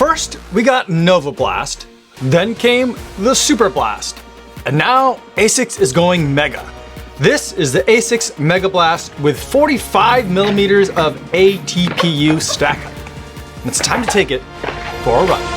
First, we got Novablast, then came the Superblast, and now ASICS is going mega. This is the ASICS Megablast with 45 millimeters of aTPU stack height. And it's time to take it for a run.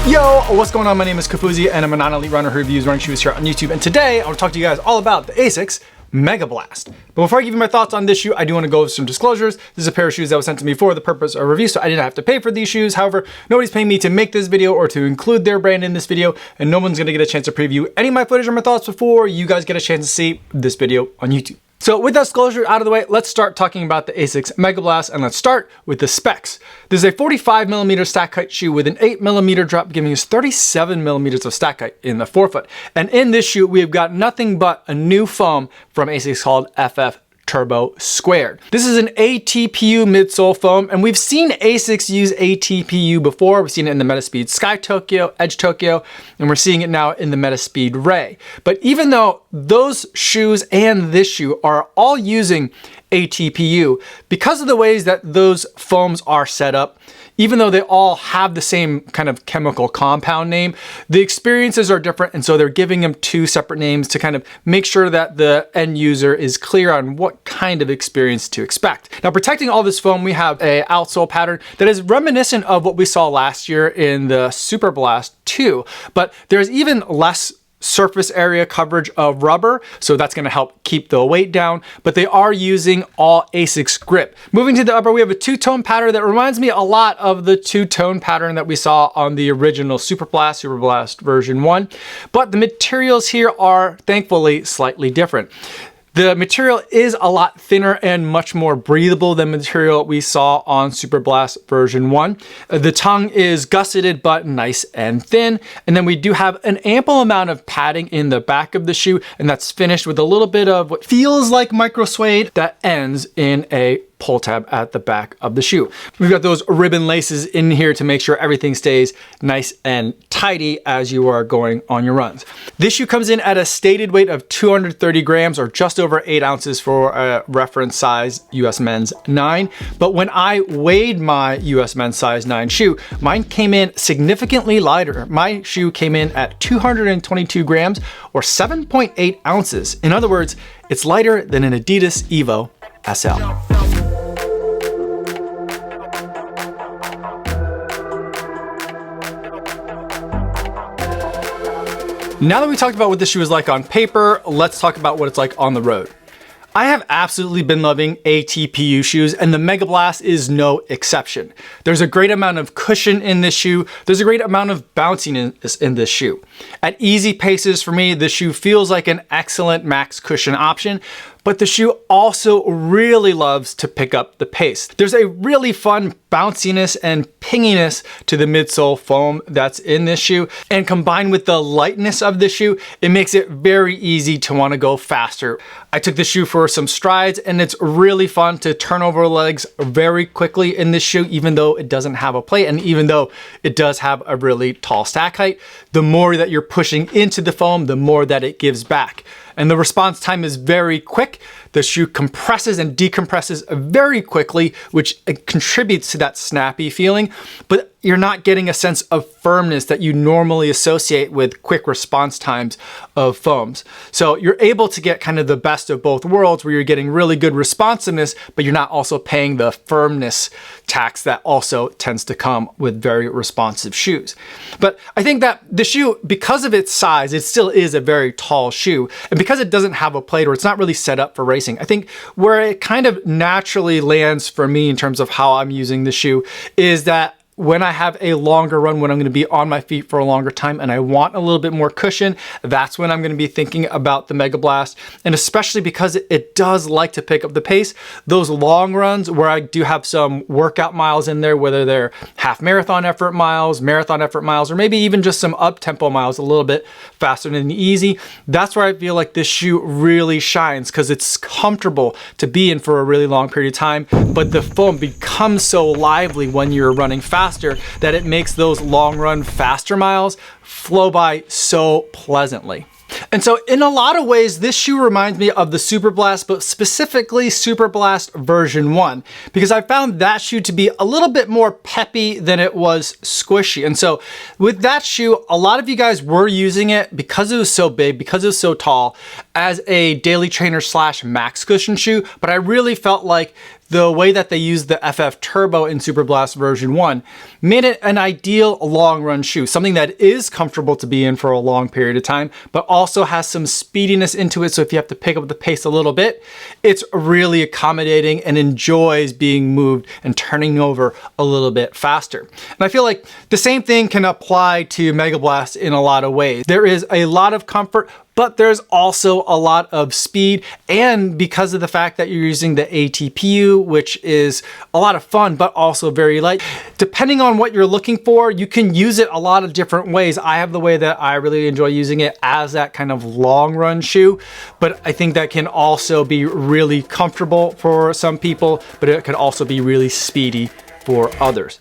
Yo, what's going on? My name is Kafuzi and I'm a non-elite runner who reviews running shoes here on YouTube. And today I want to talk to you guys all about the ASICS Megablast. But before I give you my thoughts on this shoe, I do want to go over some disclosures. This is a pair of shoes that was sent to me for the purpose of review, so I didn't have to pay for these shoes. However, nobody's paying me to make this video or to include their brand in this video, and no one's going to get a chance to preview any of my footage or my thoughts before you guys get a chance to see this video on YouTube. So with that disclosure out of the way, let's start talking about the ASICS Megablast, and let's start with the specs. This is a 45 millimeter stack height shoe with an 8 millimeter drop, giving us 37 millimeters of stack height in the forefoot. And in this shoe, we've got nothing but a new foam from ASICS called FF Turbo Squared. This is an aTPU midsole foam, and we've seen ASICS use aTPU before. We've seen it in the Metaspeed Sky Tokyo, Edge Tokyo, and we're seeing it now in the Metaspeed Ray. But even though those shoes and this shoe are all using aTPU, because of the ways that those foams are set up, even though they all have the same kind of chemical compound name, the experiences are different, and so they're giving them two separate names to kind of make sure that the end user is clear on what kind of experience to expect. Now, protecting all this foam, we have a outsole pattern that is reminiscent of what we saw last year in the Superblast 2, but there's even less surface area coverage of rubber, so that's going to help keep the weight down, but they are using all ASICS grip. Moving to the upper, we have a two-tone pattern that reminds me a lot of the two-tone pattern that we saw on the original Superblast version 1, but the materials here are thankfully slightly different. The material is a lot thinner and much more breathable than material we saw on Superblast version 1. The tongue is gusseted but nice and thin. And then we do have an ample amount of padding in the back of the shoe, and that's finished with a little bit of what feels like micro suede that ends in a pull tab at the back of the shoe. We've got those ribbon laces in here to make sure everything stays nice and tidy as you are going on your runs. This shoe comes in at a stated weight of 230 grams or just over 8 ounces for a reference size US men's 9. But when I weighed my US men's size 9 shoe, mine came in significantly lighter. My shoe came in at 222 grams or 7.8 ounces. In other words, it's lighter than an Adidas Evo SL. Now that we talked about what this shoe is like on paper, let's talk about what it's like on the road. I have absolutely been loving aTPU shoes, and the Megablast is no exception. There's a great amount of cushion in this shoe. There's a great amount of bounciness in this shoe. At easy paces for me, this shoe feels like an excellent max cushion option, but the shoe also really loves to pick up the pace. There's a really fun bounciness and pinginess to the midsole foam that's in this shoe, and combined with the lightness of the shoe, it makes it very easy to want to go faster. I took this shoe for some strides, and it's really fun to turn over legs very quickly in this shoe, even though it doesn't have a plate, and even though it does have a really tall stack height. The more that you're pushing into the foam, the more that it gives back. And the response time is very quick. The shoe compresses and decompresses very quickly, which contributes to that snappy feeling, but you're not getting a sense of firmness that you normally associate with quick response times of foams. So you're able to get kind of the best of both worlds, where you're getting really good responsiveness, but you're not also paying the firmness tax that also tends to come with very responsive shoes. But I think that the shoe, because of its size, it still is a very tall shoe. And because it doesn't have a plate, or it's not really set up for racing, I think where it kind of naturally lands for me in terms of how I'm using the shoe is that when I have a longer run, when I'm gonna be on my feet for a longer time and I want a little bit more cushion, that's when I'm gonna be thinking about the Megablast. And especially because it does like to pick up the pace, those long runs where I do have some workout miles in there, whether they're half marathon effort miles, or maybe even just some up-tempo miles a little bit faster than easy, that's where I feel like this shoe really shines because it's comfortable to be in for a really long period of time, but the foam becomes so lively when you're running faster that it makes those long run faster miles flow by so pleasantly. And so in a lot of ways, this shoe reminds me of the Superblast, but specifically Superblast version 1, because I found that shoe to be a little bit more peppy than it was squishy. And so with that shoe, a lot of you guys were using it because it was so big, because it was so tall, as a daily trainer / max cushion shoe. But I really felt like the way that they used the FF Turbo in Superblast version 1 made it an ideal long run shoe, something that is comfortable to be in for a long period of time, but also has some speediness into it. So if you have to pick up the pace a little bit, it's really accommodating and enjoys being moved and turning over a little bit faster. And I feel like the same thing can apply to Megablast in a lot of ways. There is a lot of comfort, but there's also a lot of speed, and because of the fact that you're using the aTPU, which is a lot of fun, but also very light. Depending on what you're looking for, you can use it a lot of different ways. I have the way that I really enjoy using it as that kind of long run shoe, but I think that can also be really comfortable for some people, but it could also be really speedy for others.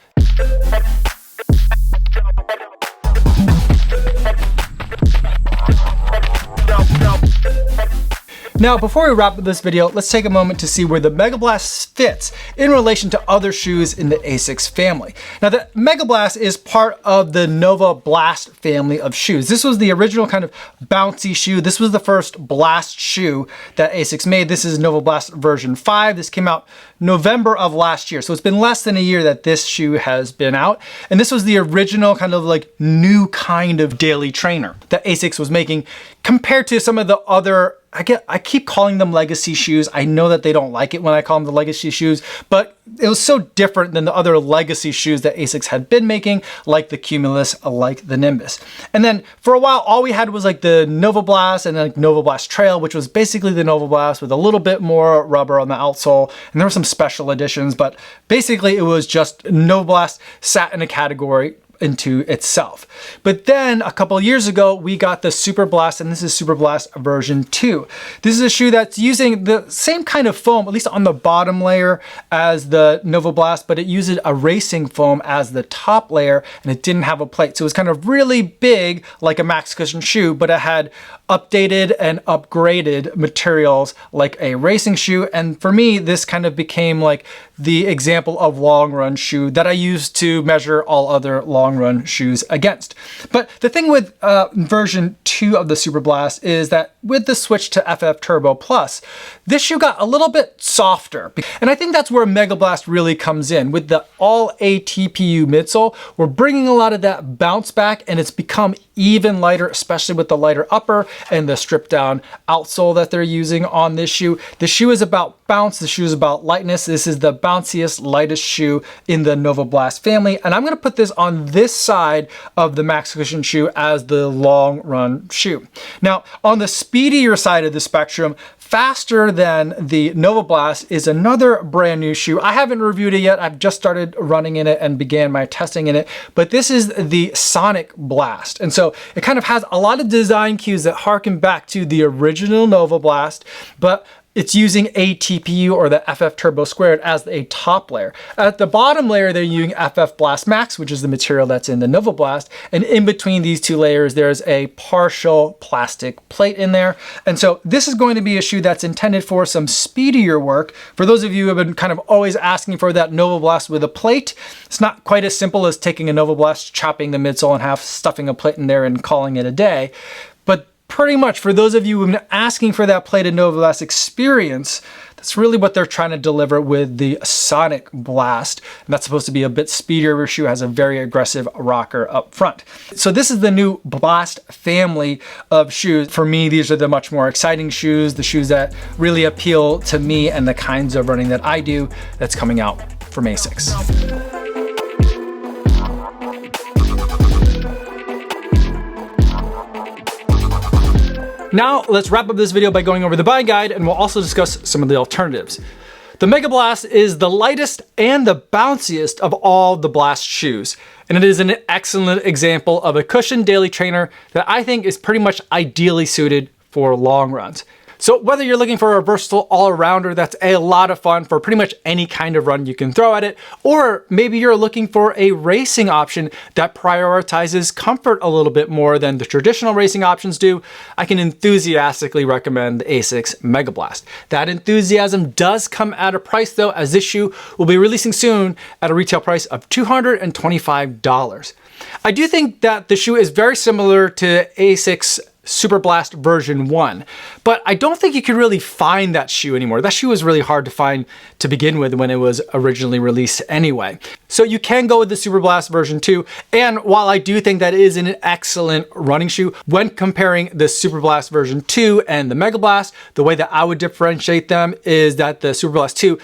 Now, before we wrap up this video, let's take a moment to see where the Megablast fits in relation to other shoes in the ASICS family. Now, the Megablast is part of the Novablast family of shoes. This was the original kind of bouncy shoe. This was the first blast shoe that ASICS made. This is Novablast version 5. This came out November of last year. So it's been less than a year that this shoe has been out. And this was the original kind of like new kind of daily trainer that ASICS was making compared to some of the other, I keep calling them legacy shoes. I know that they don't like it when I call them the legacy shoes, but it was so different than the other legacy shoes that ASICS had been making, like the Cumulus, like the Nimbus. And then for a while, all we had was like the Novablast and then like Novablast Trail, which was basically the Novablast with a little bit more rubber on the outsole. And there were some special editions, but basically it was just Novablast sat in a category into itself. But then a couple of years ago, we got the Superblast, and this is Superblast version 2. This is a shoe that's using the same kind of foam, at least on the bottom layer, as the Novablast, but it uses a racing foam as the top layer, and it didn't have a plate. So it was kind of really big, like a max cushion shoe, but it had updated and upgraded materials like a racing shoe. And for me, this kind of became like the example of long run shoe that I use to measure all other long run shoes against. But the thing with version 2 of the Superblast is that with the switch to FF Turbo Plus, this shoe got a little bit softer. And I think that's where Megablast really comes in. With the all aTPU midsole, we're bringing a lot of that bounce back, and it's become even lighter, especially with the lighter upper and the stripped down outsole that they're using on this shoe. The shoe is about bounce, the shoe is about lightness. This is the bounciest, lightest shoe in the Novablast family. And I'm gonna put this on this side of the max cushion shoe as the long run shoe. Now, on the speedier side of the spectrum, faster than the Novablast is another brand new shoe. I haven't reviewed it yet. I've just started running in it and began my testing in it, but this is the Sonic Blast. And so it kind of has a lot of design cues that harken back to the original Novablast, but it's using aTPU or the FF Turbo Squared as a top layer. At the bottom layer, they're using FF Blast Max, which is the material that's in the Novablast. And in between these two layers, there's a partial plastic plate in there. And so this is going to be a shoe that's intended for some speedier work. For those of you who have been kind of always asking for that Novablast with a plate, it's not quite as simple as taking a Novablast, chopping the midsole in half, stuffing a plate in there and calling it a day. But pretty much for those of you who've been asking for that plated Novablast experience, that's really what they're trying to deliver with the Sonic Blast. And that's supposed to be a bit speedier shoe, has a very aggressive rocker up front. So this is the new Blast family of shoes. For me, these are the much more exciting shoes, the shoes that really appeal to me and the kinds of running that I do that's coming out from ASICS. Now let's wrap up this video by going over the buying guide, and we'll also discuss some of the alternatives. The Megablast is the lightest and the bounciest of all the Blast shoes, and it is an excellent example of a cushioned daily trainer that I think is pretty much ideally suited for long runs. So whether you're looking for a versatile all-arounder that's a lot of fun for pretty much any kind of run you can throw at it, or maybe you're looking for a racing option that prioritizes comfort a little bit more than the traditional racing options do, I can enthusiastically recommend the ASICS Megablast. That enthusiasm does come at a price though, as this shoe will be releasing soon at a retail price of $225. I do think that the shoe is very similar to ASICS Superblast version 1, but I don't think you can really find that shoe anymore. That shoe was really hard to find to begin with when it was originally released anyway. So you can go with the Superblast version 2, and while I do think that is an excellent running shoe, when comparing the Superblast version 2 and the Megablast, the way that I would differentiate them is that the Superblast 2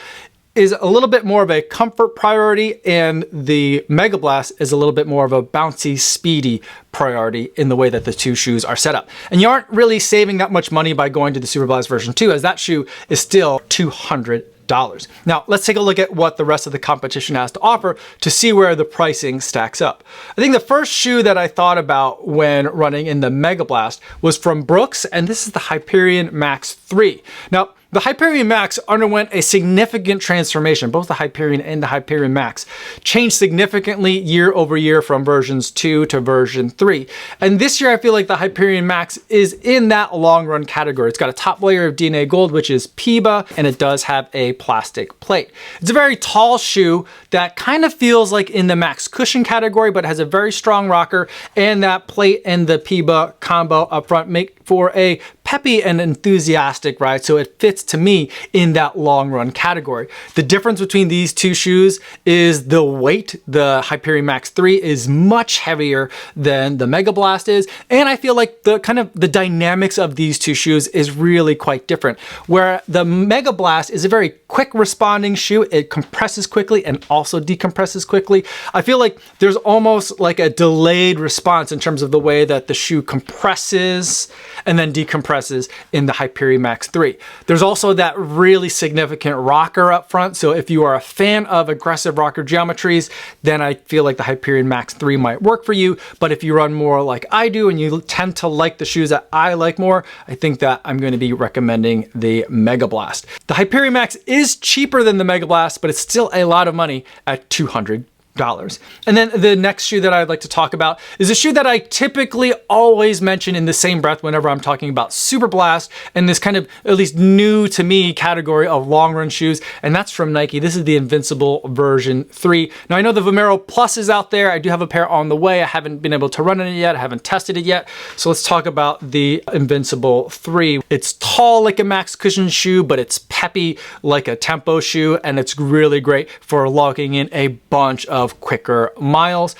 is a little bit more of a comfort priority, and the Megablast is a little bit more of a bouncy, speedy priority in the way that the two shoes are set up. And you aren't really saving that much money by going to the Superblast version 2, as that shoe is still $200. Now let's take a look at what the rest of the competition has to offer to see where the pricing stacks up. I think the first shoe that I thought about when running in the Megablast was from Brooks, and this is the Hyperion Max 3. Now, the Hyperion Max underwent a significant transformation. Both the Hyperion and the Hyperion Max changed significantly year over year from versions 2 to version 3. And this year I feel like the Hyperion Max is in that long run category. It's got a top layer of DNA gold, which is PIBA, and it does have a plastic plate. It's a very tall shoe that kind of feels like in the Max cushion category, but has a very strong rocker, and that plate and the PIBA combo up front make for a peppy and enthusiastic ride, so it fits to me in that long run category. The difference between these two shoes is the weight. The Hyperion Max 3 is much heavier than the Megablast is, and I feel like the dynamics of these two shoes is really quite different. Where the Megablast is a very quick responding shoe, it compresses quickly and also decompresses quickly. I feel like there's almost like a delayed response in terms of the way that the shoe compresses and then decompresses in the Hyperion Max 3. There's also that really significant rocker up front, so if you are a fan of aggressive rocker geometries, then I feel like the Hyperion Max 3 might work for you. But if you run more like I do and you tend to like the shoes that I like more, I think that I'm going to be recommending the Megablast. The Hyperion Max is cheaper than the Megablast, but it's still a lot of money at $200. And then the next shoe that I'd like to talk about is a shoe that I typically always mention in the same breath whenever I'm talking about Superblast and this kind of, at least new to me, category of long run shoes, and that's from Nike. This is the Invincible version 3. Now I know the Vomero Plus is out there. I do have a pair on the way. I haven't been able to run in it yet. I haven't tested it yet. So let's talk about the Invincible 3. It's tall like a Max cushion shoe, but it's peppy like a tempo shoe, and it's really great for logging in a bunch of quicker miles.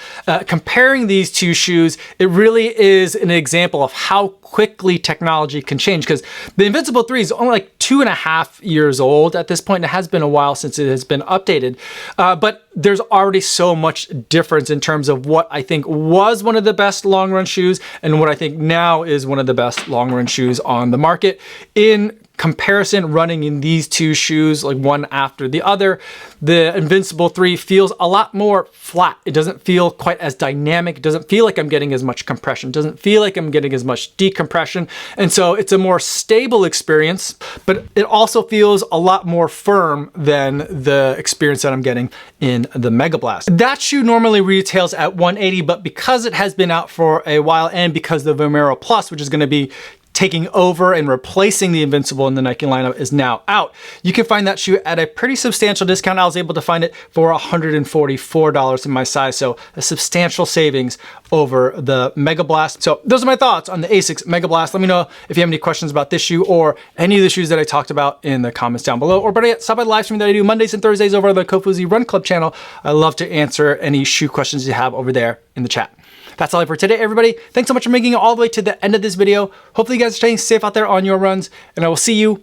Comparing these two shoes, it really is an example of how quickly technology can change, because the Invincible 3 is only like 2.5 years old at this point. It has been a while since it has been updated, but there's already so much difference in terms of what I think was one of the best long run shoes and what I think now is one of the best long run shoes on the market. In comparison, running in these two shoes, like one after the other, the Invincible 3 feels a lot more flat. It doesn't feel quite as dynamic. It doesn't feel like I'm getting as much compression. It doesn't feel like I'm getting as much decompression. And so it's a more stable experience, but it also feels a lot more firm than the experience that I'm getting in the Megablast. That shoe normally retails at $180, but because it has been out for a while and because the Vomero Plus, which is going to be taking over and replacing the Invincible in the Nike lineup, is now out, you can find that shoe at a pretty substantial discount. I was able to find it for $144 in my size, so a substantial savings over the Megablast. So those are my thoughts on the ASICS Megablast. Let me know if you have any questions about this shoe or any of the shoes that I talked about in the comments down below, or better yet, stop by the live stream that I do Mondays and Thursdays over on the Kofuzi Run Club channel. I love to answer any shoe questions you have over there in the chat. That's all I have for today, everybody. Thanks so much for making it all the way to the end of this video. Hopefully you guys are staying safe out there on your runs, and I will see you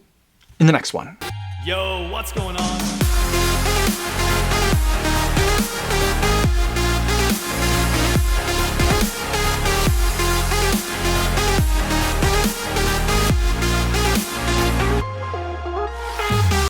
in the next one. Yo, what's going on?